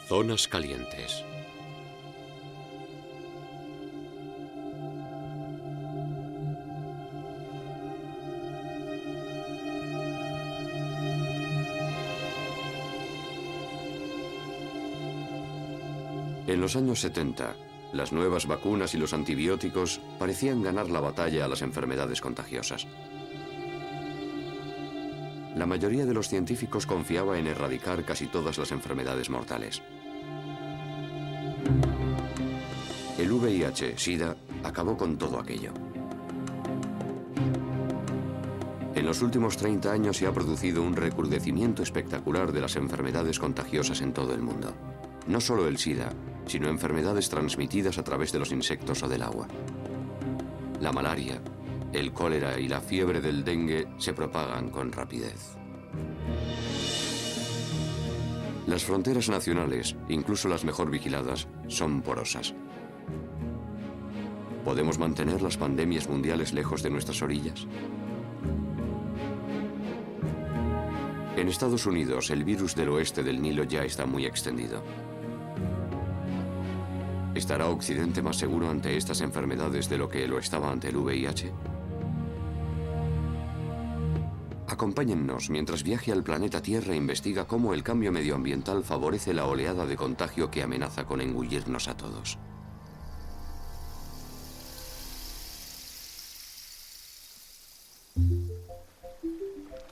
Zonas calientes. En los años 70, las nuevas vacunas y los antibióticos parecían ganar la batalla a las enfermedades contagiosas. La mayoría de los científicos confiaba en erradicar casi todas las enfermedades mortales. El VIH, SIDA, acabó con todo aquello. En los últimos 30 años se ha producido un recrudecimiento espectacular de las enfermedades contagiosas en todo el mundo. No solo el SIDA, sino enfermedades transmitidas a través de los insectos o del agua. La malaria, el cólera y la fiebre del dengue se propagan con rapidez. Las fronteras nacionales, incluso las mejor vigiladas, son porosas. ¿Podemos mantener las pandemias mundiales lejos de nuestras orillas? En Estados Unidos, el virus del oeste del Nilo ya está muy extendido. ¿Estará Occidente más seguro ante estas enfermedades de lo que lo estaba ante el VIH? Acompáñennos mientras viaje al planeta Tierra e investiga cómo el cambio medioambiental favorece la oleada de contagio que amenaza con engullirnos a todos.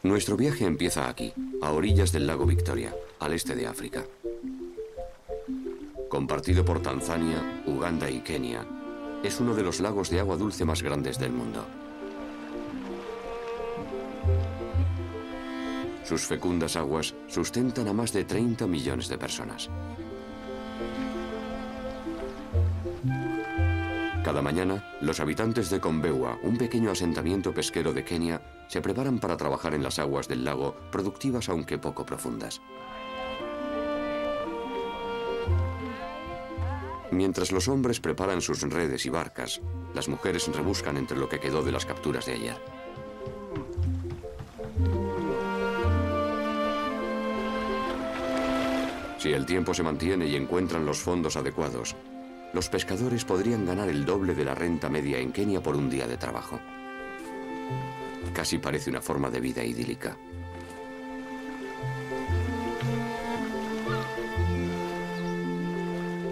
Nuestro viaje empieza aquí, a orillas del lago Victoria, al este de África. Compartido por Tanzania, Uganda y Kenia, es uno de los lagos de agua dulce más grandes del mundo. Sus fecundas aguas sustentan a más de 30 millones de personas. Cada mañana, los habitantes de Kombewa, un pequeño asentamiento pesquero de Kenia, se preparan para trabajar en las aguas del lago, productivas aunque poco profundas. Mientras los hombres preparan sus redes y barcas, las mujeres rebuscan entre lo que quedó de las capturas de ayer. Si el tiempo se mantiene y encuentran los fondos adecuados, los pescadores podrían ganar el doble de la renta media en Kenia por un día de trabajo. Casi parece una forma de vida idílica.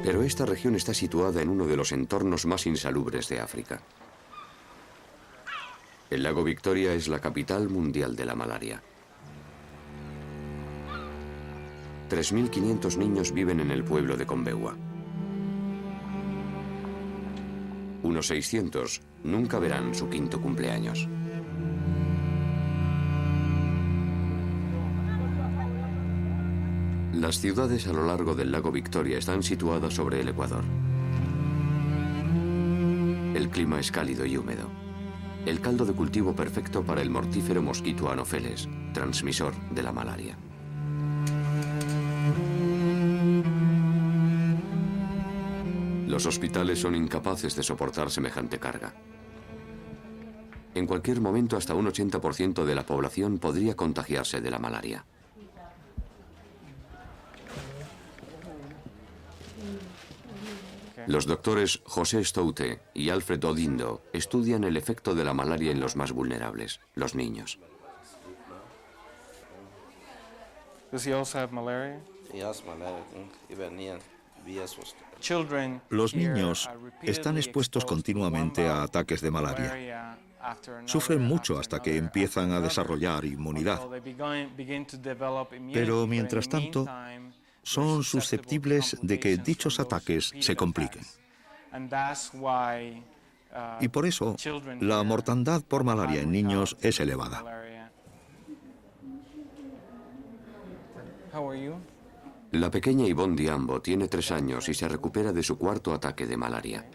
Pero esta región está situada en uno de los entornos más insalubres de África. El lago Victoria es la capital mundial de la malaria. 3.500 niños viven en el pueblo de Kombewa. Unos 600 nunca verán su quinto cumpleaños. Las ciudades a lo largo del lago Victoria están situadas sobre el Ecuador. El clima es cálido y húmedo. El caldo de cultivo perfecto para el mortífero mosquito Anopheles, transmisor de la malaria. Los hospitales son incapaces de soportar semejante carga. En cualquier momento, hasta un 80% de la población podría contagiarse de la malaria. Los doctores José Stoute y Alfred Odindo estudian el efecto de la malaria en los más vulnerables, los niños. Does he also have malaria? He has malaria, even Los niños están expuestos continuamente a ataques de malaria. Sufren mucho hasta que empiezan a desarrollar inmunidad. Pero mientras tanto, son susceptibles de que dichos ataques se compliquen. Y por eso, la mortandad por malaria en niños es elevada. La pequeña Yvonne Diambo tiene 3 años y se recupera de su cuarto ataque de malaria.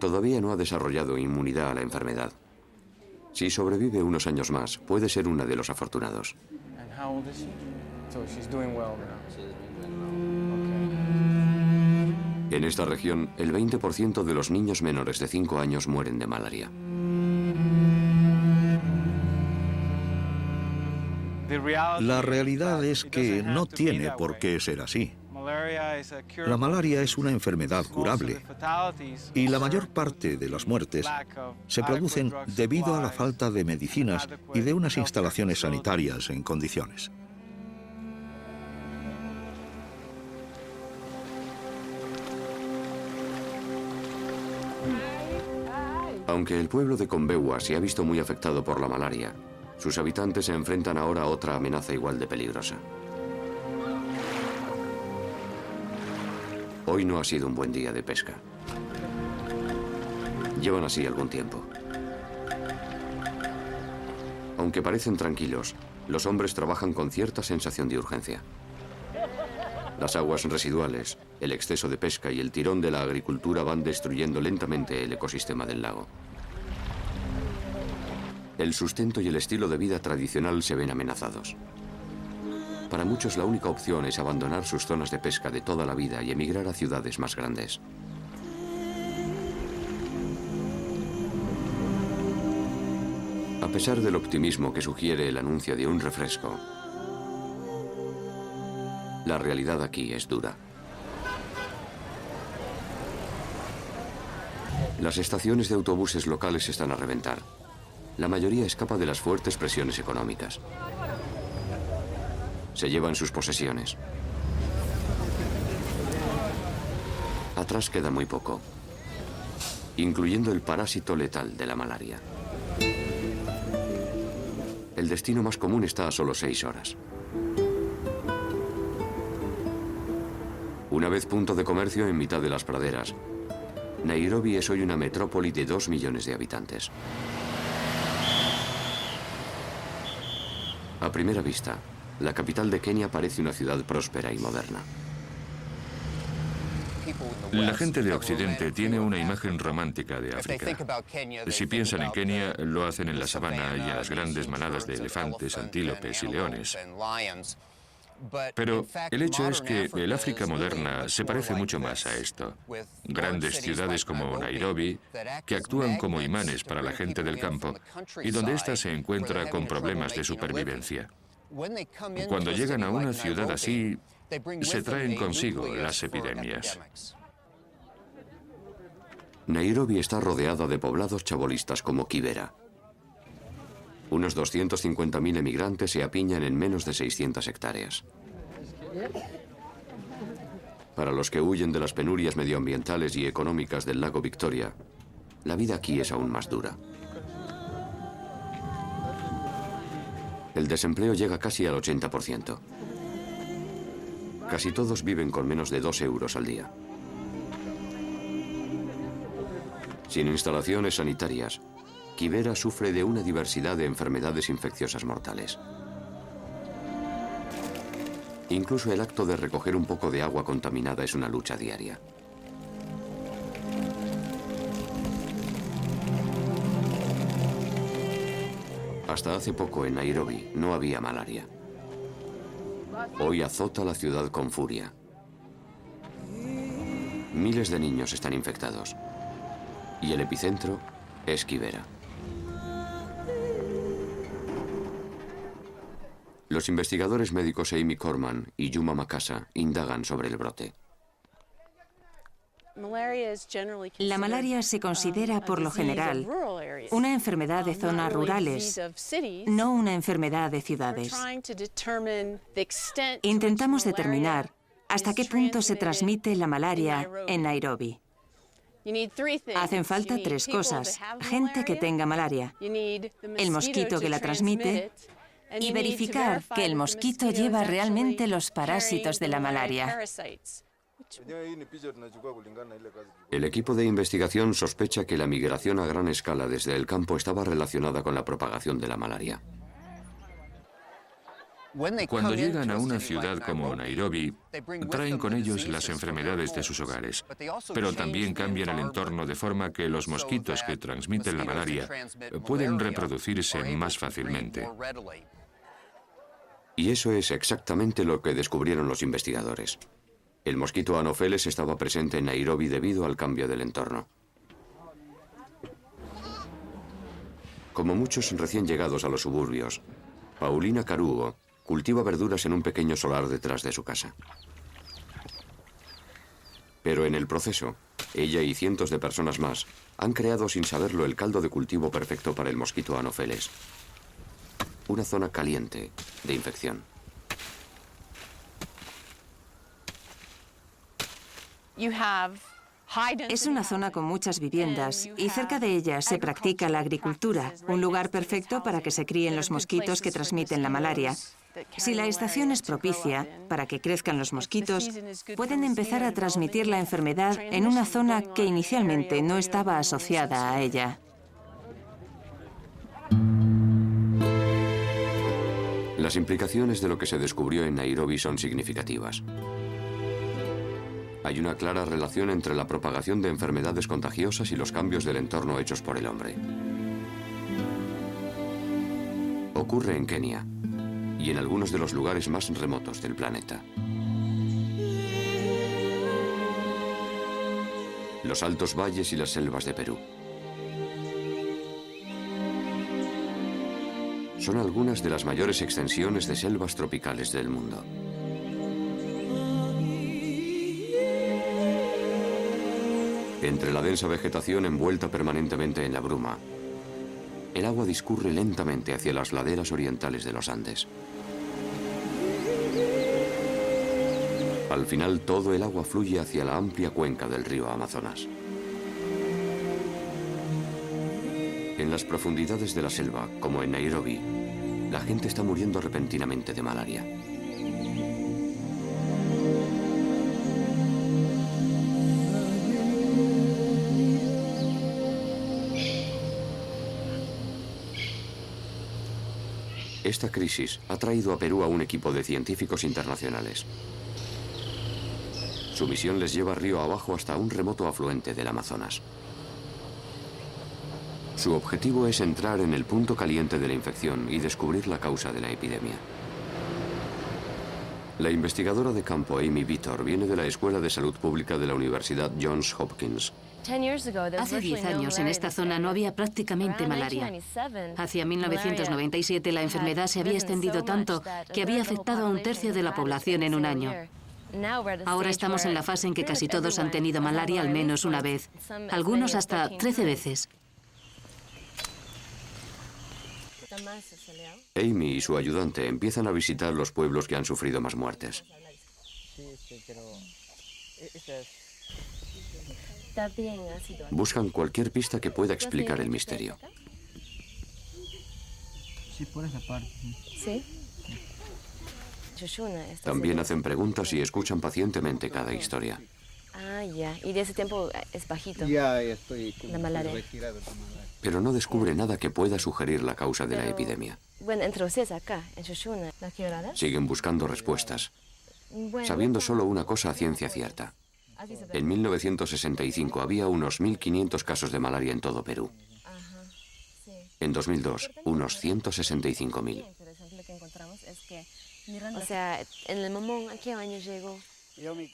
Todavía no ha desarrollado inmunidad a la enfermedad. Si sobrevive unos años más, puede ser una de los afortunados. En esta región, el 20% de los niños menores de 5 años mueren de malaria. La realidad es que no tiene por qué ser así. La malaria es una enfermedad curable y la mayor parte de las muertes se producen debido a la falta de medicinas y de unas instalaciones sanitarias en condiciones. Aunque el pueblo de Combewa se ha visto muy afectado por la malaria, sus habitantes se enfrentan ahora a otra amenaza igual de peligrosa. Hoy no ha sido un buen día de pesca. Llevan así algún tiempo. Aunque parecen tranquilos, los hombres trabajan con cierta sensación de urgencia. Las aguas residuales, el exceso de pesca y el tirón de la agricultura van destruyendo lentamente el ecosistema del lago. El sustento y el estilo de vida tradicional se ven amenazados. Para muchos la única opción es abandonar sus zonas de pesca de toda la vida y emigrar a ciudades más grandes. A pesar del optimismo que sugiere el anuncio de un refresco, la realidad aquí es dura. Las estaciones de autobuses locales están a reventar. La mayoría escapa de las fuertes presiones económicas. Se llevan sus posesiones. Atrás queda muy poco, incluyendo el parásito letal de la malaria. El destino más común está a solo 6 horas. Una vez punto de comercio en mitad de las praderas, Nairobi es hoy una metrópoli de 2 millones de habitantes. A primera vista, la capital de Kenia parece una ciudad próspera y moderna. La gente de Occidente tiene una imagen romántica de África. Si piensan en Kenia, lo hacen en la sabana y en las grandes manadas de elefantes, antílopes y leones. Pero el hecho es que el África moderna se parece mucho más a esto. Grandes ciudades como Nairobi, que actúan como imanes para la gente del campo y donde ésta se encuentra con problemas de supervivencia. Cuando llegan a una ciudad así, se traen consigo las epidemias. Nairobi está rodeada de poblados chabolistas como Kibera. Unos 250.000 emigrantes se apiñan en menos de 600 hectáreas. Para los que huyen de las penurias medioambientales y económicas del lago Victoria, la vida aquí es aún más dura. El desempleo llega casi al 80%. Casi todos viven con menos de 2 euros al día. Sin instalaciones sanitarias, Kibera sufre de una diversidad de enfermedades infecciosas mortales. Incluso el acto de recoger un poco de agua contaminada es una lucha diaria. Hasta hace poco en Nairobi no había malaria. Hoy azota la ciudad con furia. Miles de niños están infectados. Y el epicentro es Kibera. Los investigadores médicos Amy Corman y Juma Makasa indagan sobre el brote. La malaria se considera, por lo general, una enfermedad de zonas rurales, no una enfermedad de ciudades. Intentamos determinar hasta qué punto se transmite la malaria en Nairobi. Hacen falta 3 cosas: gente que tenga malaria, el mosquito que la transmite y verificar que el mosquito lleva realmente los parásitos de la malaria. El equipo de investigación sospecha que la migración a gran escala desde el campo estaba relacionada con la propagación de la malaria. Cuando llegan a una ciudad como Nairobi, traen con ellos las enfermedades de sus hogares, pero también cambian el entorno de forma que los mosquitos que transmiten la malaria pueden reproducirse más fácilmente. Y eso es exactamente lo que descubrieron los investigadores. El mosquito Anopheles estaba presente en Nairobi debido al cambio del entorno. Como muchos recién llegados a los suburbios, Paulina Carugo cultiva verduras en un pequeño solar detrás de su casa. Pero en el proceso, ella y cientos de personas más han creado sin saberlo el caldo de cultivo perfecto para el mosquito Anopheles. Una zona caliente de infección. Es una zona con muchas viviendas y cerca de ellas se practica la agricultura, un lugar perfecto para que se críen los mosquitos que transmiten la malaria. Si la estación es propicia para que crezcan los mosquitos, pueden empezar a transmitir la enfermedad en una zona que inicialmente no estaba asociada a ella. Las implicaciones de lo que se descubrió en Nairobi son significativas. Hay una clara relación entre la propagación de enfermedades contagiosas y los cambios del entorno hechos por el hombre. Ocurre en Kenia y en algunos de los lugares más remotos del planeta. Los altos valles y las selvas de Perú. Son algunas de las mayores extensiones de selvas tropicales del mundo. Entre la densa vegetación envuelta permanentemente en la bruma, el agua discurre lentamente hacia las laderas orientales de los Andes. Al final, todo el agua fluye hacia la amplia cuenca del río Amazonas. En las profundidades de la selva, como en Nairobi, la gente está muriendo repentinamente de malaria. Esta crisis ha traído a Perú a un equipo de científicos internacionales. Su misión les lleva río abajo hasta un remoto afluente del Amazonas. Su objetivo es entrar en el punto caliente de la infección y descubrir la causa de la epidemia. La investigadora de campo Amy Vitor viene de la Escuela de Salud Pública de la Universidad Johns Hopkins. Hace 10 años en esta zona no había prácticamente malaria. Hacia 1997 la enfermedad se había extendido tanto que había afectado a 1/3 de la población en un año. Ahora estamos en la fase en que casi todos han tenido malaria al menos una vez, algunos hasta 13 veces. Amy y su ayudante empiezan a visitar los pueblos que han sufrido más muertes. Buscan cualquier pista que pueda explicar el misterio. También hacen preguntas y escuchan pacientemente cada historia. Y de ese tiempo es bajito. La malaria. Pero no descubre nada que pueda sugerir la causa de la epidemia. Bueno, entre ustedes acá, en Shoshuna. Siguen buscando respuestas, sabiendo solo una cosa a ciencia cierta. En 1965 había unos 1.500 casos de malaria en todo Perú. En 2002, unos 165.000. O sea, en el momento ¿a qué año llegó?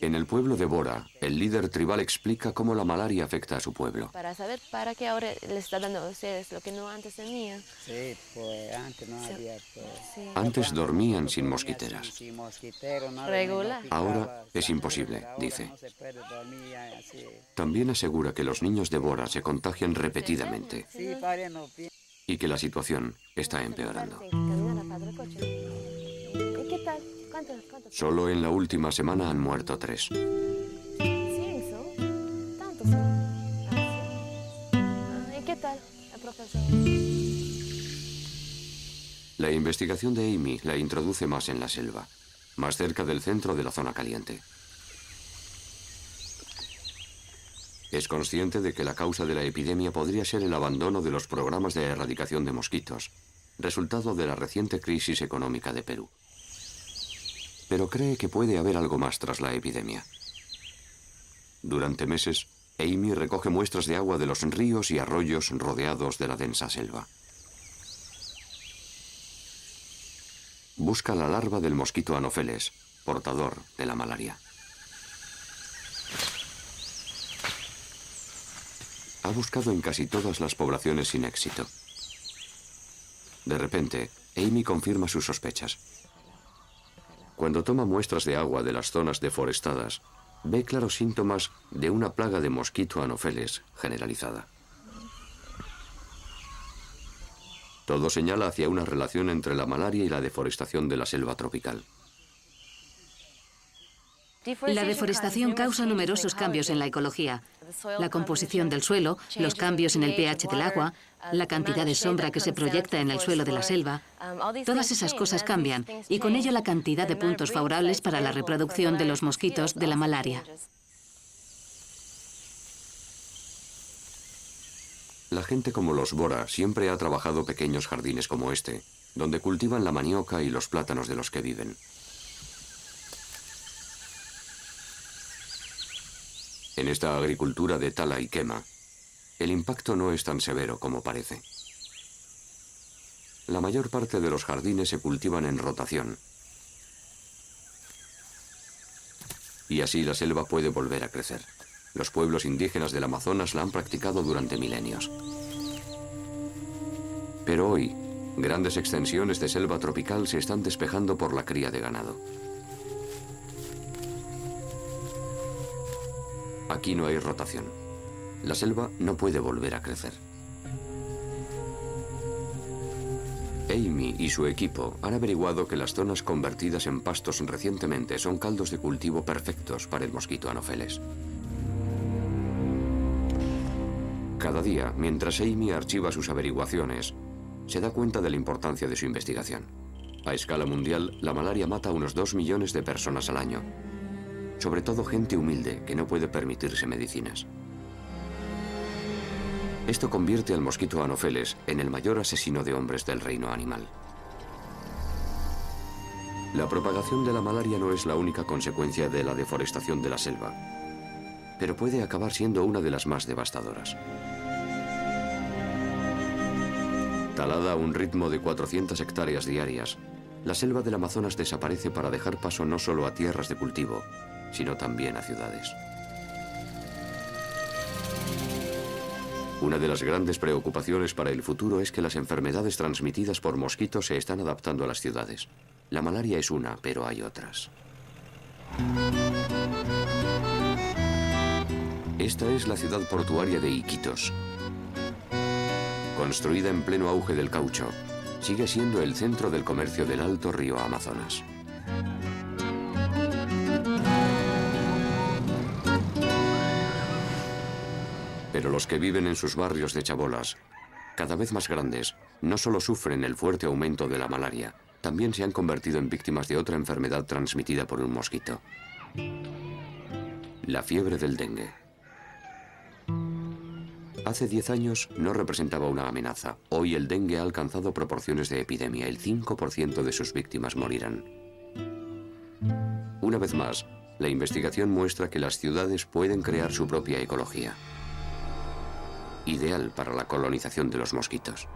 En el pueblo de Bora, el líder tribal explica cómo la malaria afecta a su pueblo. Para saber para qué ahora les está dando a ustedes lo que no antes tenía. Sí, pues antes no había. Pues, Antes dormían sin mosquiteras. Regular. Ahora es imposible, dice. También asegura que los niños de Bora se contagian repetidamente y que la situación está empeorando. ¿Y qué tal? ¿Cuántos? Solo en la última semana han muerto 3. ¿100 son? ¿Tantos son? ¿Y qué tal, profesor? La investigación de Amy la introduce más en la selva, más cerca del centro de la zona caliente. Es consciente de que la causa de la epidemia podría ser el abandono de los programas de erradicación de mosquitos, resultado de la reciente crisis económica de Perú. Pero cree que puede haber algo más tras la epidemia. Durante meses, Amy recoge muestras de agua de los ríos y arroyos rodeados de la densa selva. Busca la larva del mosquito Anopheles, portador de la malaria. Ha buscado en casi todas las poblaciones sin éxito. De repente, Amy confirma sus sospechas. Cuando toma muestras de agua de las zonas deforestadas, ve claros síntomas de una plaga de mosquito anopheles generalizada. Todo señala hacia una relación entre la malaria y la deforestación de la selva tropical. La deforestación causa numerosos cambios en la ecología. La composición del suelo, los cambios en el pH del agua, la cantidad de sombra que se proyecta en el suelo de la selva. Todas esas cosas cambian y con ello la cantidad de puntos favorables para la reproducción de los mosquitos de la malaria. La gente como los Bora siempre ha trabajado pequeños jardines como este, donde cultivan la manioca y los plátanos de los que viven. En esta agricultura de tala y quema, el impacto no es tan severo como parece. La mayor parte de los jardines se cultivan en rotación. Y así la selva puede volver a crecer. Los pueblos indígenas del Amazonas la han practicado durante milenios. Pero hoy, grandes extensiones de selva tropical se están despejando por la cría de ganado. Aquí no hay rotación. La selva no puede volver a crecer. Amy y su equipo han averiguado que las zonas convertidas en pastos recientemente son caldos de cultivo perfectos para el mosquito anopheles. Cada día, mientras Amy archiva sus averiguaciones, se da cuenta de la importancia de su investigación. A escala mundial, la malaria mata a unos 2 millones de personas al año. Sobre todo gente humilde que no puede permitirse medicinas. Esto convierte al mosquito anopheles en el mayor asesino de hombres del reino animal. La propagación de la malaria no es la única consecuencia de la deforestación de la selva, pero puede acabar siendo una de las más devastadoras. Talada a un ritmo de 400 hectáreas diarias, la selva del Amazonas desaparece para dejar paso no solo a tierras de cultivo, sino también a ciudades. Una de las grandes preocupaciones para el futuro es que las enfermedades transmitidas por mosquitos se están adaptando a las ciudades. La malaria es una, pero hay otras. Esta es la ciudad portuaria de Iquitos. Construida en pleno auge del caucho, sigue siendo el centro del comercio del alto río Amazonas. Pero los que viven en sus barrios de chabolas, cada vez más grandes, no solo sufren el fuerte aumento de la malaria, también se han convertido en víctimas de otra enfermedad transmitida por un mosquito: la fiebre del dengue. Hace 10 años no representaba una amenaza. Hoy el dengue ha alcanzado proporciones de epidemia. El 5% de sus víctimas morirán. Una vez más, la investigación muestra que las ciudades pueden crear su propia ecología, ideal para la colonización de los mosquitos.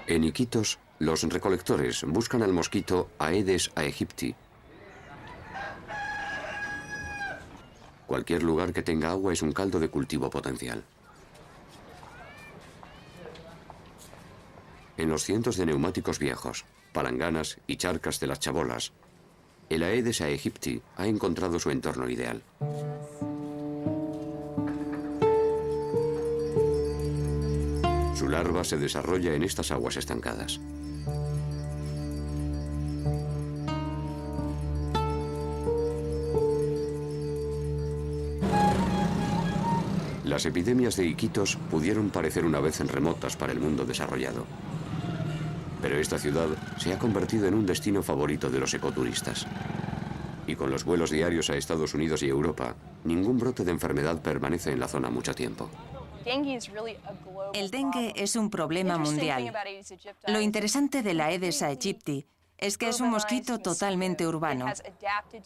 En Iquitos, los recolectores buscan al mosquito Aedes aegypti. Cualquier lugar que tenga agua es un caldo de cultivo potencial. En los cientos de neumáticos viejos, palanganas y charcas de las chabolas, el Aedes aegypti ha encontrado su entorno ideal. Su larva se desarrolla en estas aguas estancadas. Las epidemias de Iquitos pudieron parecer una vez remotas para el mundo desarrollado. Pero esta ciudad se ha convertido en un destino favorito de los ecoturistas. Y con los vuelos diarios a Estados Unidos y Europa, ningún brote de enfermedad permanece en la zona mucho tiempo. El dengue es un problema mundial. Lo interesante de la Aedes aegypti es que es un mosquito totalmente urbano.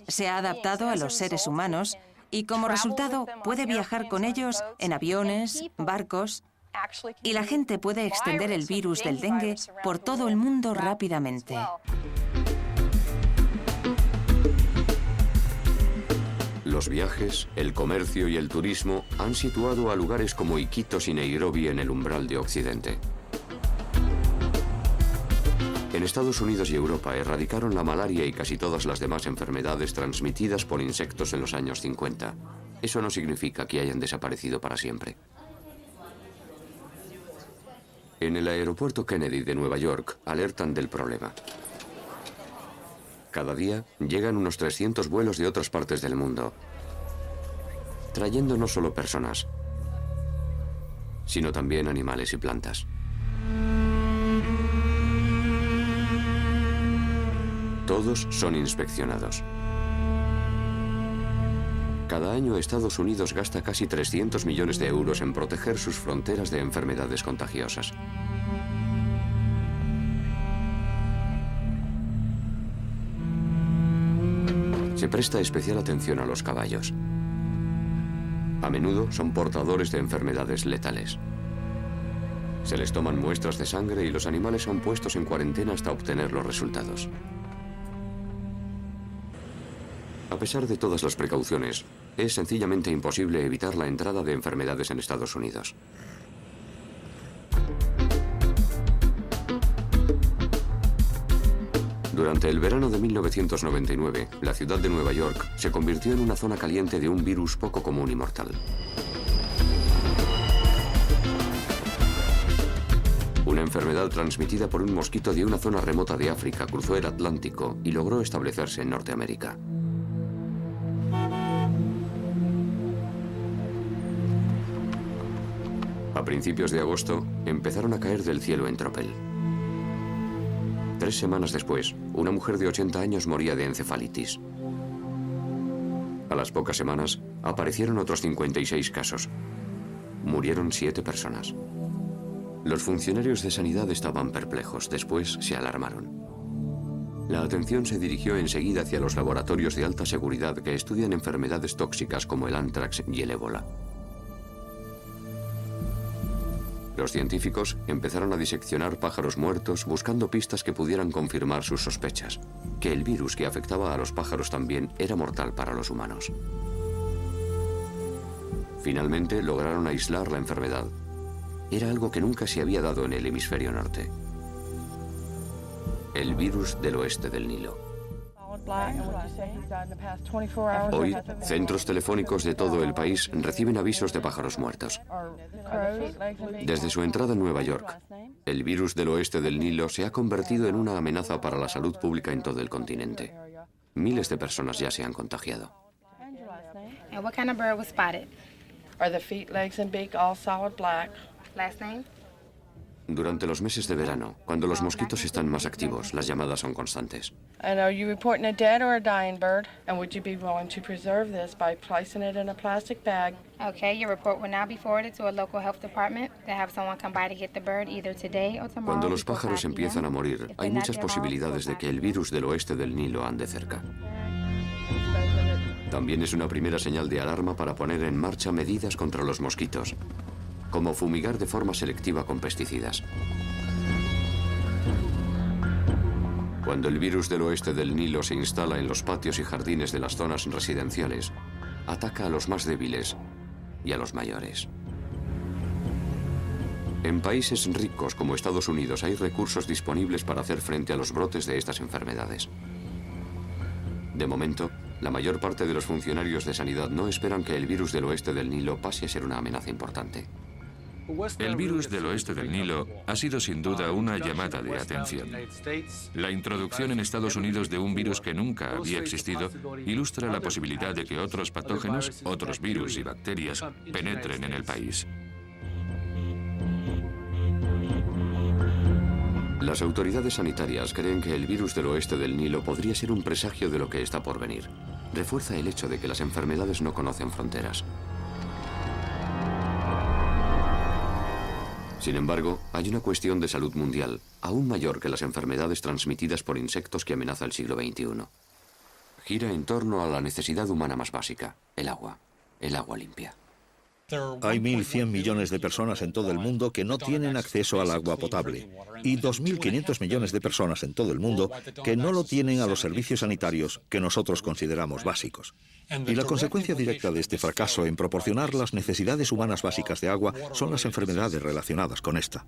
Se ha adaptado a los seres humanos y como resultado puede viajar con ellos en aviones, barcos, y la gente puede extender el virus del dengue por todo el mundo rápidamente. Los viajes, el comercio y el turismo han situado a lugares como Iquitos y Nairobi en el umbral de Occidente. En Estados Unidos y Europa erradicaron la malaria y casi todas las demás enfermedades transmitidas por insectos en los años 50. Eso no significa que hayan desaparecido para siempre. En el aeropuerto Kennedy de Nueva York alertan del problema. Cada día llegan unos 300 vuelos de otras partes del mundo, trayendo no solo personas, sino también animales y plantas. Todos son inspeccionados. Cada año Estados Unidos gasta casi 300 millones de euros en proteger sus fronteras de enfermedades contagiosas. Se presta especial atención a los caballos. A menudo son portadores de enfermedades letales. Se les toman muestras de sangre y los animales son puestos en cuarentena hasta obtener los resultados. A pesar de todas las precauciones, es sencillamente imposible evitar la entrada de enfermedades en Estados Unidos. Durante el verano de 1999, la ciudad de Nueva York se convirtió en una zona caliente de un virus poco común y mortal. Una enfermedad transmitida por un mosquito de una zona remota de África cruzó el Atlántico y logró establecerse en Norteamérica. A principios de agosto, empezaron a caer del cielo en tropel. 3 semanas después, una mujer de 80 años moría de encefalitis. A las pocas semanas, aparecieron otros 56 casos. Murieron 7 personas. Los funcionarios de sanidad estaban perplejos, después se alarmaron. La atención se dirigió enseguida hacia los laboratorios de alta seguridad que estudian enfermedades tóxicas como el ántrax y el ébola. Los científicos empezaron a diseccionar pájaros muertos buscando pistas que pudieran confirmar sus sospechas, que el virus que afectaba a los pájaros también era mortal para los humanos. Finalmente lograron aislar la enfermedad. Era algo que nunca se había dado en el hemisferio norte. El virus del oeste del Nilo. Hoy, centros telefónicos de todo el país reciben avisos de pájaros muertos. Desde su entrada en Nueva York, el virus del oeste del Nilo se ha convertido en una amenaza para la salud pública en todo el continente. Miles de personas ya se han contagiado. And what kind of bird was spotted? Are the feet, legs, and beak all solid black? Last name? Durante los meses de verano, cuando los mosquitos están más activos, las llamadas son constantes. And are you reporting a dead or a dying bird? And would you be willing to preserve this by placing it in a plastic bag? Okay, your report will now be forwarded to a local health department. They have someone come by to get the bird either today or tomorrow. Cuando los pájaros empiezan a morir, hay muchas posibilidades de que el virus del oeste del Nilo ande cerca. También es una primera señal de alarma para poner en marcha medidas contra los mosquitos, como fumigar de forma selectiva con pesticidas. Cuando el virus del oeste del Nilo se instala en los patios y jardines de las zonas residenciales, ataca a los más débiles y a los mayores. En países ricos como Estados Unidos hay recursos disponibles para hacer frente a los brotes de estas enfermedades. De momento, la mayor parte de los funcionarios de sanidad no esperan que el virus del oeste del Nilo pase a ser una amenaza importante. El virus del oeste del Nilo ha sido sin duda una llamada de atención. La introducción en Estados Unidos de un virus que nunca había existido ilustra la posibilidad de que otros patógenos, otros virus y bacterias penetren en el país. Las autoridades sanitarias creen que el virus del oeste del Nilo podría ser un presagio de lo que está por venir. Refuerza el hecho de que las enfermedades no conocen fronteras. Sin embargo, hay una cuestión de salud mundial, aún mayor que las enfermedades transmitidas por insectos que amenaza el siglo XXI. Gira en torno a la necesidad humana más básica, el agua limpia. Hay 1.100 millones de personas en todo el mundo que no tienen acceso al agua potable y 2.500 millones de personas en todo el mundo que no lo tienen a los servicios sanitarios que nosotros consideramos básicos. Y la consecuencia directa de este fracaso en proporcionar las necesidades humanas básicas de agua son las enfermedades relacionadas con esta.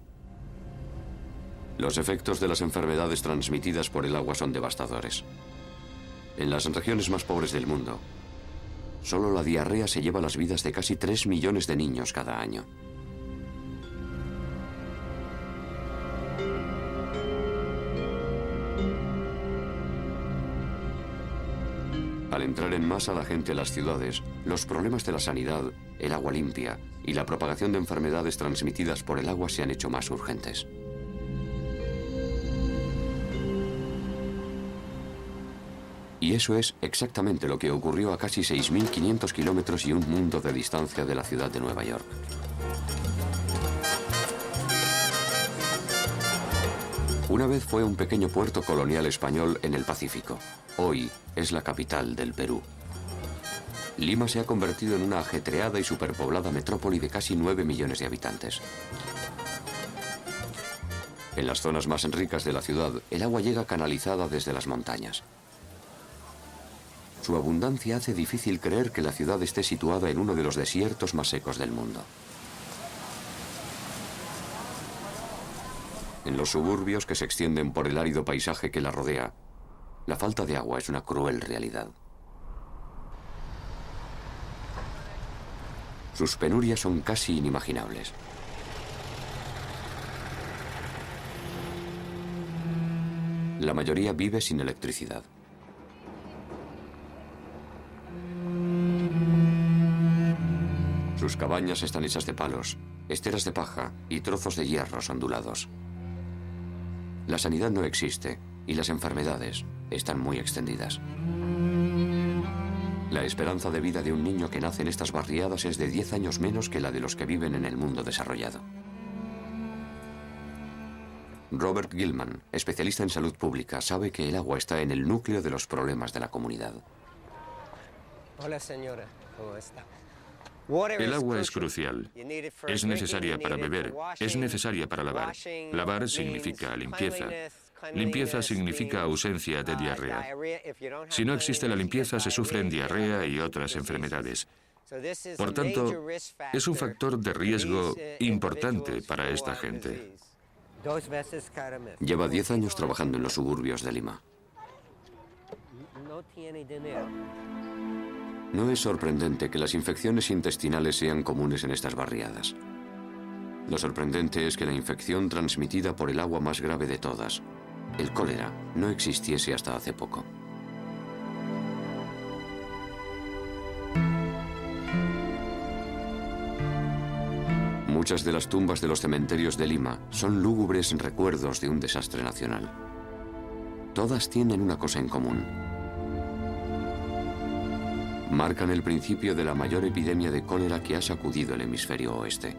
Los efectos de las enfermedades transmitidas por el agua son devastadores. En las regiones más pobres del mundo, solo la diarrea se lleva las vidas de casi 3 millones de niños cada año. Al entrar en masa la gente a las ciudades, los problemas de la sanidad, el agua limpia y la propagación de enfermedades transmitidas por el agua se han hecho más urgentes. Y eso es exactamente lo que ocurrió a casi 6.500 kilómetros y un mundo de distancia de la ciudad de Nueva York. Una vez fue un pequeño puerto colonial español en el Pacífico. Hoy es la capital del Perú. Lima se ha convertido en una ajetreada y superpoblada metrópoli de casi 9 millones de habitantes. En las zonas más ricas de la ciudad, el agua llega canalizada desde las montañas. Su abundancia hace difícil creer que la ciudad esté situada en uno de los desiertos más secos del mundo. En los suburbios que se extienden por el árido paisaje que la rodea, la falta de agua es una cruel realidad. Sus penurias son casi inimaginables. La mayoría vive sin electricidad. Sus cabañas están hechas de palos, esteras de paja y trozos de hierros ondulados. La sanidad no existe y las enfermedades están muy extendidas. La esperanza de vida de un niño que nace en estas barriadas es de 10 años menos que la de los que viven en el mundo desarrollado. Robert Gilman, especialista en salud pública, sabe que el agua está en el núcleo de los problemas de la comunidad. Hola, señora. ¿Cómo está? El agua es crucial. Es necesaria para beber, es necesaria para lavar. Lavar significa limpieza. Limpieza significa ausencia de diarrea. Si no existe la limpieza, se sufren diarrea y otras enfermedades. Por tanto, es un factor de riesgo importante para esta gente. Lleva 10 años trabajando en los suburbios de Lima. No tiene dinero. No es sorprendente que las infecciones intestinales sean comunes en estas barriadas. Lo sorprendente es que la infección transmitida por el agua más grave de todas, el cólera, no existiese hasta hace poco. Muchas de las tumbas de los cementerios de Lima son lúgubres recuerdos de un desastre nacional. Todas tienen una cosa en común. Marcan el principio de la mayor epidemia de cólera que ha sacudido el hemisferio oeste.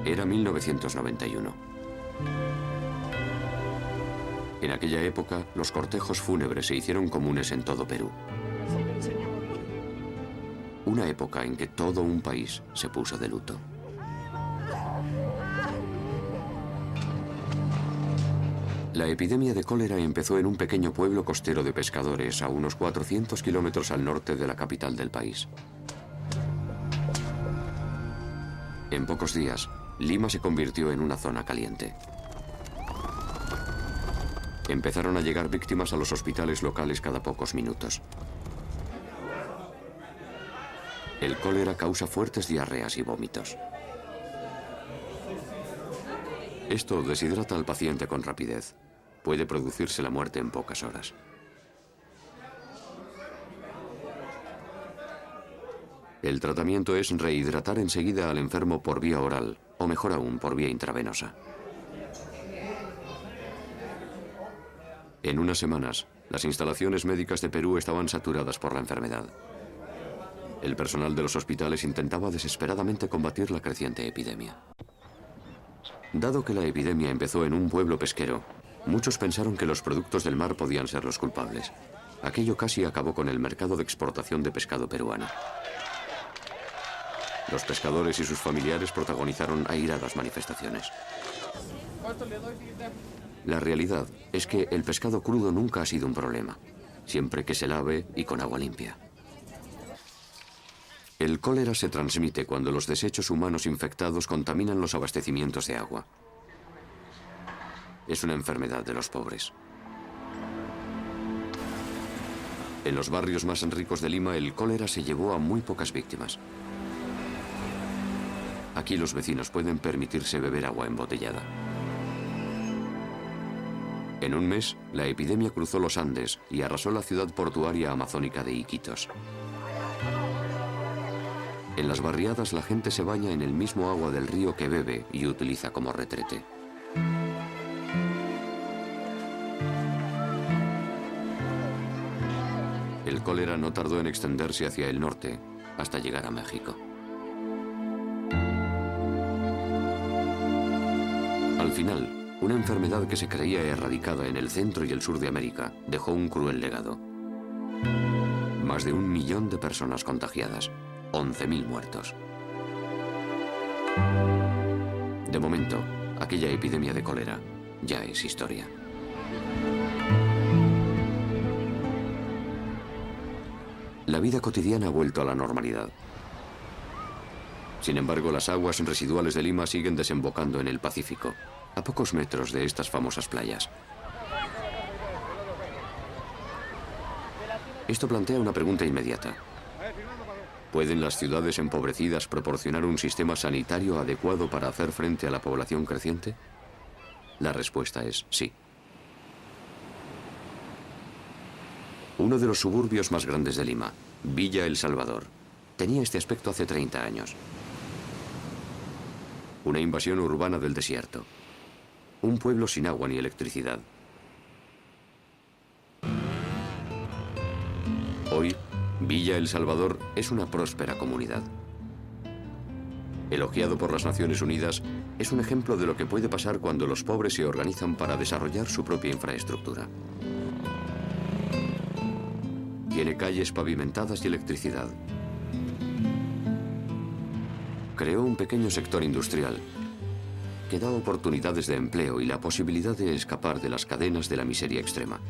Era 1991. En aquella época, los cortejos fúnebres se hicieron comunes en todo Perú. Una época en que todo un país se puso de luto. La epidemia de cólera empezó en un pequeño pueblo costero de pescadores a unos 400 kilómetros al norte de la capital del país. En pocos días, Lima se convirtió en una zona caliente. Empezaron a llegar víctimas a los hospitales locales cada pocos minutos. El cólera causa fuertes diarreas y vómitos. Esto deshidrata al paciente con rapidez. Puede producirse la muerte en pocas horas. El tratamiento es rehidratar enseguida al enfermo por vía oral, o mejor aún, por vía intravenosa. En unas semanas, las instalaciones médicas de Perú estaban saturadas por la enfermedad. El personal de los hospitales intentaba desesperadamente combatir la creciente epidemia. Dado que la epidemia empezó en un pueblo pesquero, muchos pensaron que los productos del mar podían ser los culpables. Aquello casi acabó con el mercado de exportación de pescado peruano. Los pescadores y sus familiares protagonizaron airadas manifestaciones. La realidad es que el pescado crudo nunca ha sido un problema, siempre que se lave y con agua limpia. El cólera se transmite cuando los desechos humanos infectados contaminan los abastecimientos de agua. Es una enfermedad de los pobres. En los barrios más ricos de Lima, el cólera se llevó a muy pocas víctimas. Aquí los vecinos pueden permitirse beber agua embotellada. En un mes, la epidemia cruzó los Andes y arrasó la ciudad portuaria amazónica de Iquitos. En las barriadas la gente se baña en el mismo agua del río que bebe y utiliza como retrete. El cólera no tardó en extenderse hacia el norte, hasta llegar a México. Al final, una enfermedad que se creía erradicada en el centro y el sur de América dejó un cruel legado. Más de 1 millón de personas contagiadas, 11.000 muertos. De momento, aquella epidemia de cólera ya es historia. La vida cotidiana ha vuelto a la normalidad. Sin embargo, las aguas residuales de Lima siguen desembocando en el Pacífico, a pocos metros de estas famosas playas. Esto plantea una pregunta inmediata. ¿Pueden las ciudades empobrecidas proporcionar un sistema sanitario adecuado para hacer frente a la población creciente? La respuesta es sí. Uno de los suburbios más grandes de Lima, Villa El Salvador, tenía este aspecto hace 30 años. Una invasión urbana del desierto. Un pueblo sin agua ni electricidad. Hoy, Villa El Salvador es una próspera comunidad. Elogiado por las Naciones Unidas, es un ejemplo de lo que puede pasar cuando los pobres se organizan para desarrollar su propia infraestructura. Tiene calles pavimentadas y electricidad. Creó un pequeño sector industrial que da oportunidades de empleo y la posibilidad de escapar de las cadenas de la miseria extrema.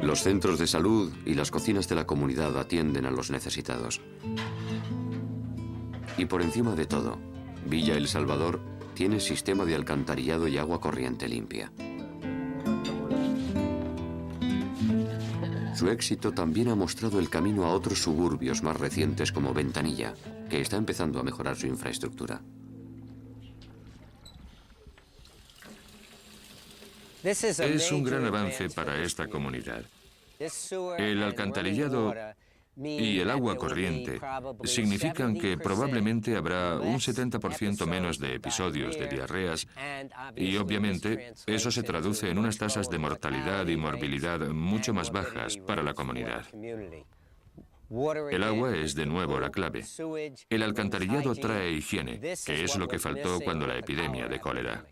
Los centros de salud y las cocinas de la comunidad atienden a los necesitados. Y por encima de todo, Villa El Salvador tiene sistema de alcantarillado y agua corriente limpia. Su éxito también ha mostrado el camino a otros suburbios más recientes como Ventanilla, que está empezando a mejorar su infraestructura. Es un gran avance para esta comunidad. El alcantarillado y el agua corriente significan que probablemente habrá un 70% menos de episodios de diarreas y obviamente eso se traduce en unas tasas de mortalidad y morbilidad mucho más bajas para la comunidad. El agua es de nuevo la clave. El alcantarillado trae higiene, que es lo que faltó cuando la epidemia de cólera.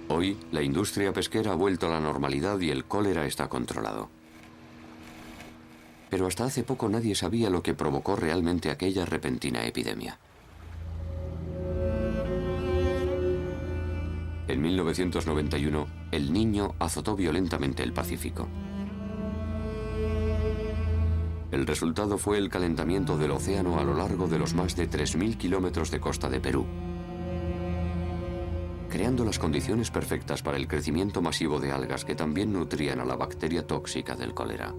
Hoy, la industria pesquera ha vuelto a la normalidad y el cólera está controlado. Pero hasta hace poco nadie sabía lo que provocó realmente aquella repentina epidemia. En 1991, el Niño azotó violentamente el Pacífico. El resultado fue el calentamiento del océano a lo largo de los más de 3.000 kilómetros de costa de Perú, creando las condiciones perfectas para el crecimiento masivo de algas que también nutrían a la bacteria tóxica del cólera.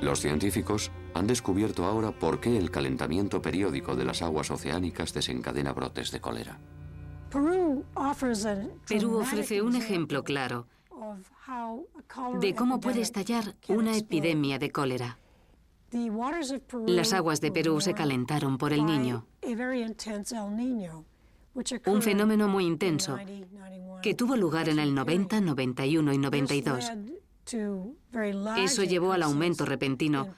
Los científicos han descubierto ahora por qué el calentamiento periódico de las aguas oceánicas desencadena brotes de cólera. Perú ofrece un ejemplo claro de cómo puede estallar una epidemia de cólera. Las aguas de Perú se calentaron por el Niño, un fenómeno muy intenso que tuvo lugar en el 90, 91 y 92. Eso llevó al aumento repentino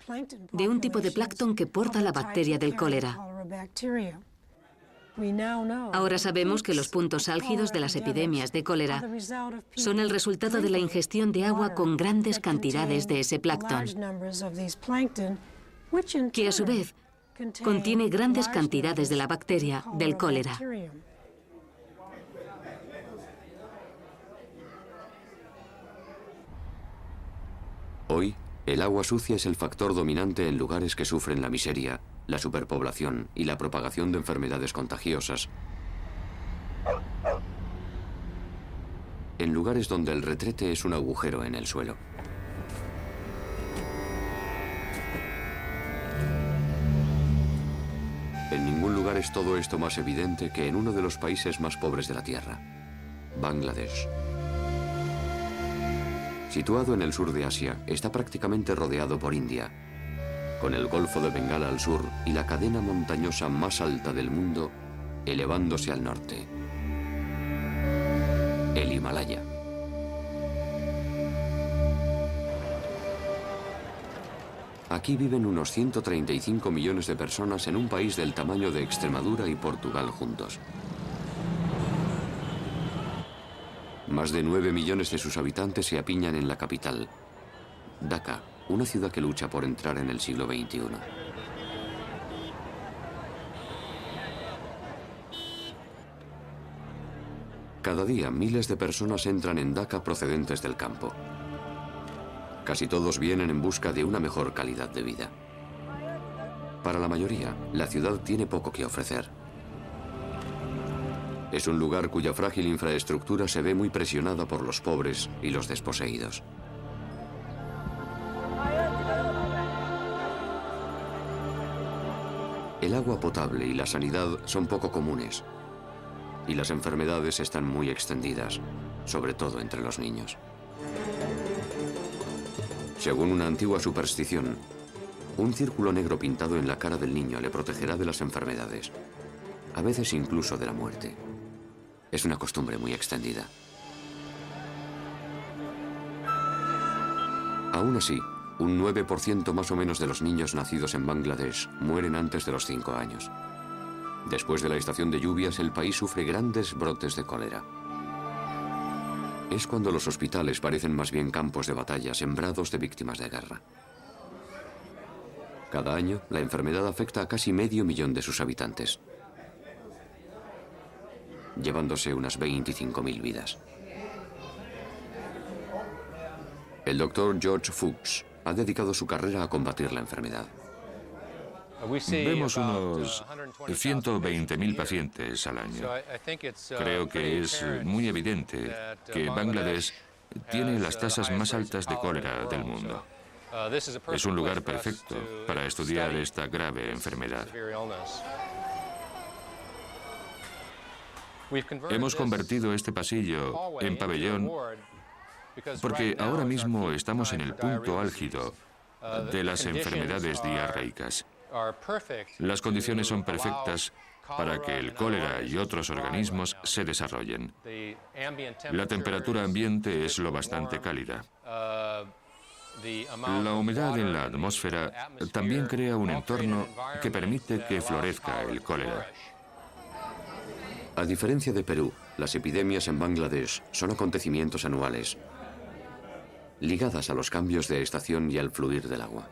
de un tipo de plancton que porta la bacteria del cólera. Ahora sabemos que los puntos álgidos de las epidemias de cólera son el resultado de la ingestión de agua con grandes cantidades de ese plancton, que a su vez contiene grandes cantidades de la bacteria del cólera. Hoy, el agua sucia es el factor dominante en lugares que sufren la miseria, la superpoblación y la propagación de enfermedades contagiosas. En lugares donde el retrete es un agujero en el suelo. En ningún lugar es todo esto más evidente que en uno de los países más pobres de la Tierra, Bangladesh. Situado en el sur de Asia, está prácticamente rodeado por India, con el Golfo de Bengala al sur y la cadena montañosa más alta del mundo elevándose al norte, el Himalaya. Aquí viven unos 135 millones de personas en un país del tamaño de Extremadura y Portugal juntos. Más de 9 millones de sus habitantes se apiñan en la capital, Dhaka, una ciudad que lucha por entrar en el siglo XXI. Cada día miles de personas entran en Dhaka procedentes del campo. Casi todos vienen en busca de una mejor calidad de vida. Para la mayoría, la ciudad tiene poco que ofrecer. Es un lugar cuya frágil infraestructura se ve muy presionada por los pobres y los desposeídos. El agua potable y la sanidad son poco comunes, y las enfermedades están muy extendidas, sobre todo entre los niños. Según una antigua superstición, un círculo negro pintado en la cara del niño le protegerá de las enfermedades, a veces incluso de la muerte. Es una costumbre muy extendida. Aún así, un 9% más o menos de los niños nacidos en Bangladesh mueren antes de los 5 años. Después de la estación de lluvias, el país sufre grandes brotes de cólera. Es cuando los hospitales parecen más bien campos de batalla sembrados de víctimas de guerra. Cada año, la enfermedad afecta a casi medio millón de sus habitantes, llevándose unas 25.000 vidas. El doctor George Fuchs ha dedicado su carrera a combatir la enfermedad. Vemos unos 120.000 pacientes al año. Creo que es muy evidente que Bangladesh tiene las tasas más altas de cólera del mundo. Es un lugar perfecto para estudiar esta grave enfermedad. Hemos convertido este pasillo en pabellón porque ahora mismo estamos en el punto álgido de las enfermedades diarreicas. Las condiciones son perfectas para que el cólera y otros organismos se desarrollen. La temperatura ambiente es lo bastante cálida. La humedad en la atmósfera también crea un entorno que permite que florezca el cólera. A diferencia de Perú, las epidemias en Bangladesh son acontecimientos anuales, ligadas a los cambios de estación y al fluir del agua.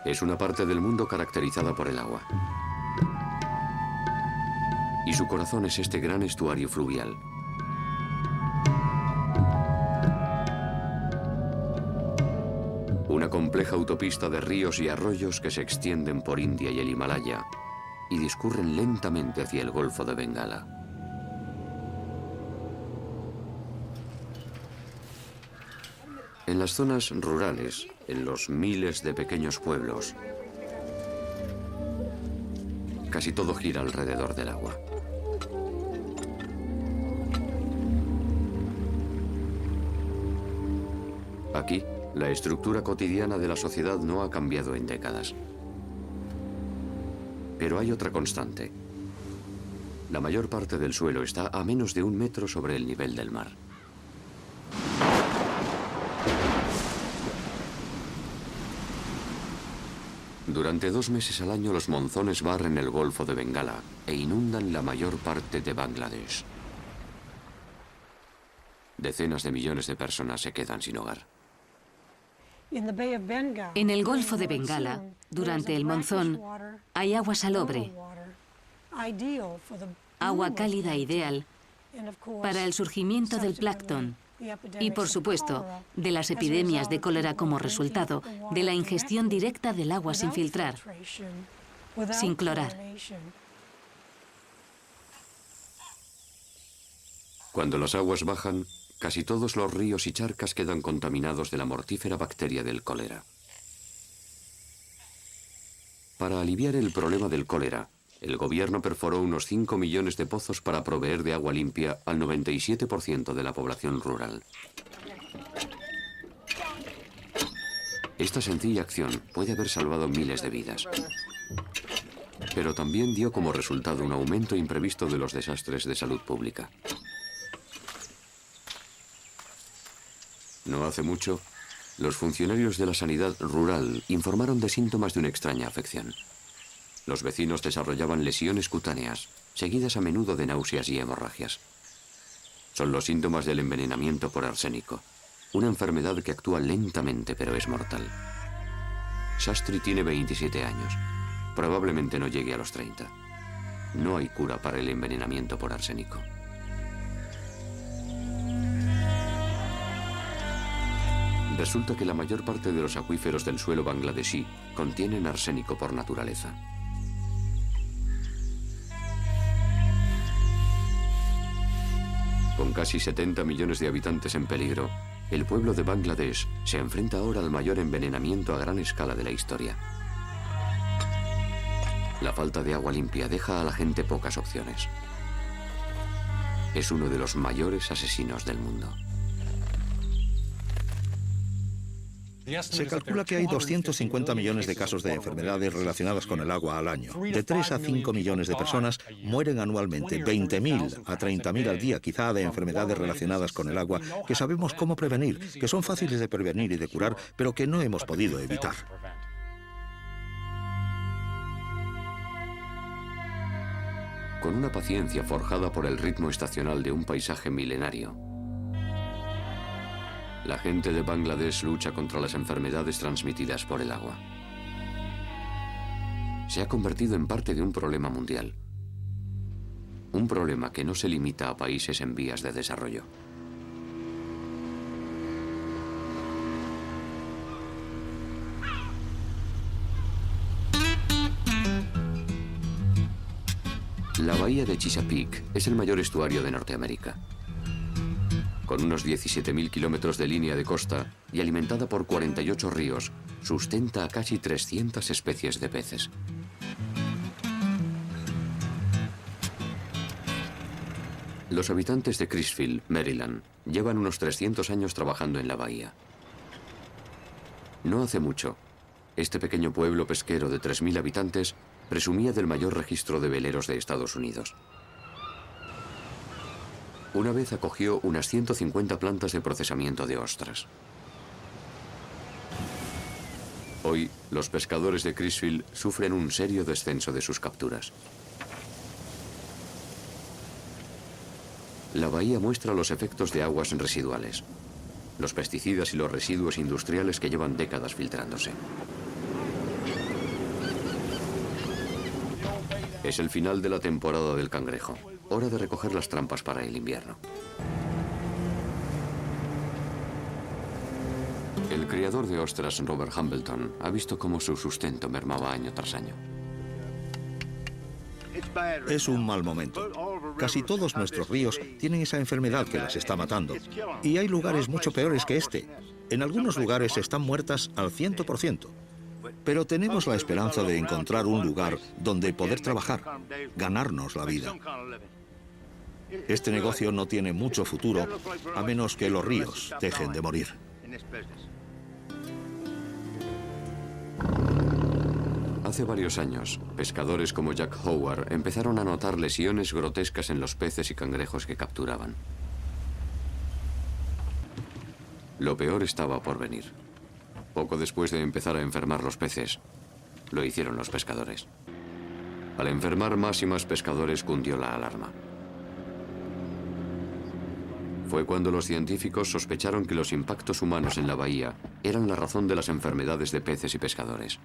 Es una parte del mundo caracterizada por el agua. Y su corazón es este gran estuario fluvial. Una compleja autopista de ríos y arroyos que se extienden por India y el Himalaya y discurren lentamente hacia el Golfo de Bengala. En las zonas rurales, en los miles de pequeños pueblos, casi todo gira alrededor del agua. Aquí, la estructura cotidiana de la sociedad no ha cambiado en décadas. Pero hay otra constante. La mayor parte del suelo está a menos de 1 metro sobre el nivel del mar. Durante 2 meses al año los monzones barren el Golfo de Bengala e inundan la mayor parte de Bangladesh. Decenas de millones de personas se quedan sin hogar. En el Golfo de Bengala, durante el monzón, hay agua salobre, agua cálida ideal para el surgimiento del plancton y, por supuesto, de las epidemias de cólera como resultado de la ingestión directa del agua sin filtrar, sin clorar. Cuando las aguas bajan, casi todos los ríos y charcas quedan contaminados de la mortífera bacteria del cólera. Para aliviar el problema del cólera, el gobierno perforó unos 5 millones de pozos para proveer de agua limpia al 97% de la población rural. Esta sencilla acción puede haber salvado miles de vidas, pero también dio como resultado un aumento imprevisto de los desastres de salud pública. No hace mucho, los funcionarios de la sanidad rural informaron de síntomas de una extraña afección. Los vecinos desarrollaban lesiones cutáneas, seguidas a menudo de náuseas y hemorragias. Son los síntomas del envenenamiento por arsénico, una enfermedad que actúa lentamente pero es mortal. Shastri tiene 27 años. Probablemente no llegue a los 30. No hay cura para el envenenamiento por arsénico. Resulta que la mayor parte de los acuíferos del suelo bangladesí contienen arsénico por naturaleza. Con casi 70 millones de habitantes en peligro, el pueblo de Bangladesh se enfrenta ahora al mayor envenenamiento a gran escala de la historia. La falta de agua limpia deja a la gente pocas opciones. Es uno de los mayores asesinos del mundo. Se calcula que hay 250 millones de casos de enfermedades relacionadas con el agua al año. De 3 a 5 millones de personas mueren anualmente, 20.000 a 30.000 al día, quizá de enfermedades relacionadas con el agua, que sabemos cómo prevenir, que son fáciles de prevenir y de curar, pero que no hemos podido evitar. Con una paciencia forjada por el ritmo estacional de un paisaje milenario, la gente de Bangladesh lucha contra las enfermedades transmitidas por el agua. Se ha convertido en parte de un problema mundial. Un problema que no se limita a países en vías de desarrollo. La bahía de Chesapeake es el mayor estuario de Norteamérica. Con unos 17.000 kilómetros de línea de costa y alimentada por 48 ríos, sustenta a casi 300 especies de peces. Los habitantes de Crisfield, Maryland, llevan unos 300 años trabajando en la bahía. No hace mucho, este pequeño pueblo pesquero de 3.000 habitantes presumía del mayor registro de veleros de Estados Unidos. Una vez acogió unas 150 plantas de procesamiento de ostras. Hoy, los pescadores de Crisfield sufren un serio descenso de sus capturas. La bahía muestra los efectos de aguas residuales, los pesticidas y los residuos industriales que llevan décadas filtrándose. Es el final de la temporada del cangrejo. Hora de recoger las trampas para el invierno. El criador de ostras, Robert Hambleton, ha visto cómo su sustento mermaba año tras año. Es un mal momento. Casi todos nuestros ríos tienen esa enfermedad que las está matando. Y hay lugares mucho peores que este. En algunos lugares están muertas al 100%. Pero tenemos la esperanza de encontrar un lugar donde poder trabajar, ganarnos la vida. Este negocio no tiene mucho futuro, a menos que los ríos dejen de morir. Hace varios años, pescadores como Jack Howard empezaron a notar lesiones grotescas en los peces y cangrejos que capturaban. Lo peor estaba por venir. Poco después de empezar a enfermar los peces, lo hicieron los pescadores. Al enfermar más y más pescadores, cundió la alarma. Fue cuando los científicos sospecharon que los impactos humanos en la bahía eran la razón de las enfermedades de peces y pescadores.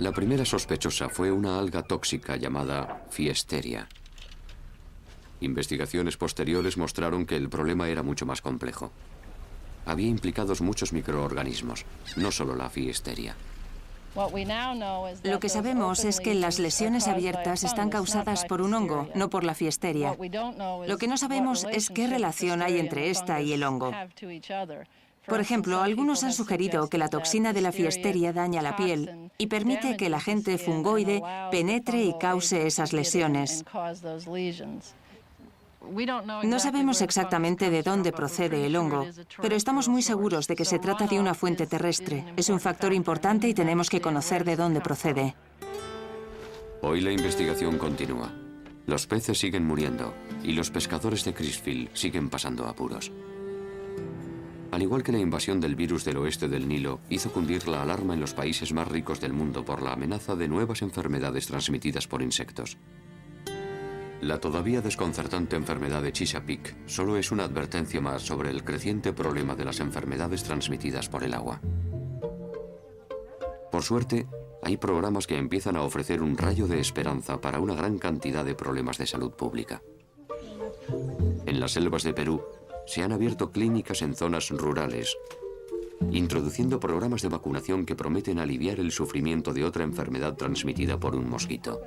La primera sospechosa fue una alga tóxica llamada Fiesteria. Investigaciones posteriores mostraron que el problema era mucho más complejo. Había implicados muchos microorganismos, no solo la Fiesteria. Lo que sabemos es que las lesiones abiertas están causadas por un hongo, no por la Fiesteria. Lo que no sabemos es qué relación hay entre esta y el hongo. Por ejemplo, algunos han sugerido que la toxina de la Fiesteria daña la piel y permite que el agente fungoide penetre y cause esas lesiones. No sabemos exactamente de dónde procede el hongo, pero estamos muy seguros de que se trata de una fuente terrestre. Es un factor importante y tenemos que conocer de dónde procede. Hoy la investigación continúa. Los peces siguen muriendo y los pescadores de Crisfield siguen pasando apuros. Al igual que la invasión del virus del oeste del Nilo hizo cundir la alarma en los países más ricos del mundo por la amenaza de nuevas enfermedades transmitidas por insectos. La todavía desconcertante enfermedad de Chesapeake solo es una advertencia más sobre el creciente problema de las enfermedades transmitidas por el agua. Por suerte, hay programas que empiezan a ofrecer un rayo de esperanza para una gran cantidad de problemas de salud pública. En las selvas de Perú, se han abierto clínicas en zonas rurales, introduciendo programas de vacunación que prometen aliviar el sufrimiento de otra enfermedad transmitida por un mosquito,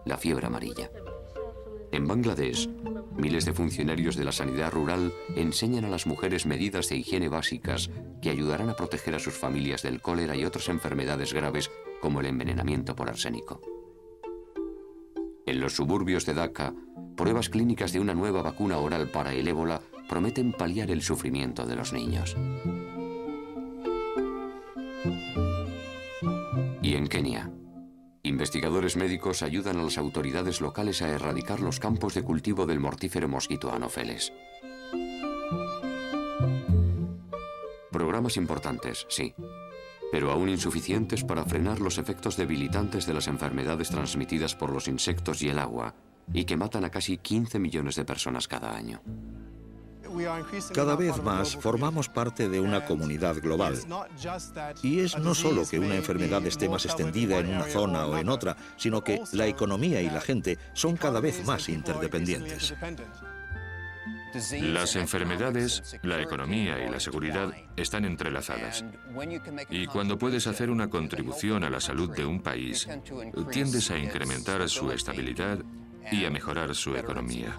la fiebre amarilla. En Bangladesh, miles de funcionarios de la sanidad rural enseñan a las mujeres medidas de higiene básicas que ayudarán a proteger a sus familias del cólera y otras enfermedades graves como el envenenamiento por arsénico. En los suburbios de Dhaka, pruebas clínicas de una nueva vacuna oral para el ébola prometen paliar el sufrimiento de los niños. Y en Kenia, investigadores médicos ayudan a las autoridades locales a erradicar los campos de cultivo del mortífero mosquito Anopheles. Programas importantes, sí, pero aún insuficientes para frenar los efectos debilitantes de las enfermedades transmitidas por los insectos y el agua, y que matan a casi 15 millones de personas cada año. Cada vez más formamos parte de una comunidad global. Y es no solo que una enfermedad esté más extendida en una zona o en otra, sino que la economía y la gente son cada vez más interdependientes. Las enfermedades, la economía y la seguridad están entrelazadas. Y cuando puedes hacer una contribución a la salud de un país, tiendes a incrementar su estabilidad y a mejorar su economía.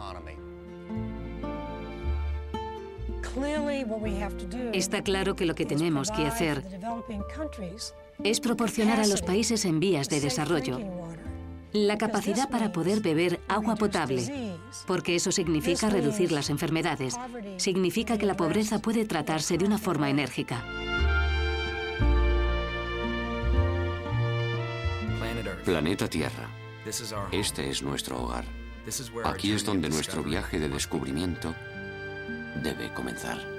Está claro que lo que tenemos que hacer es proporcionar a los países en vías de desarrollo la capacidad para poder beber agua potable, porque eso significa reducir las enfermedades, significa que la pobreza puede tratarse de una forma enérgica. Planeta Tierra. Este es nuestro hogar. Aquí es donde nuestro viaje de descubrimiento debe comenzar.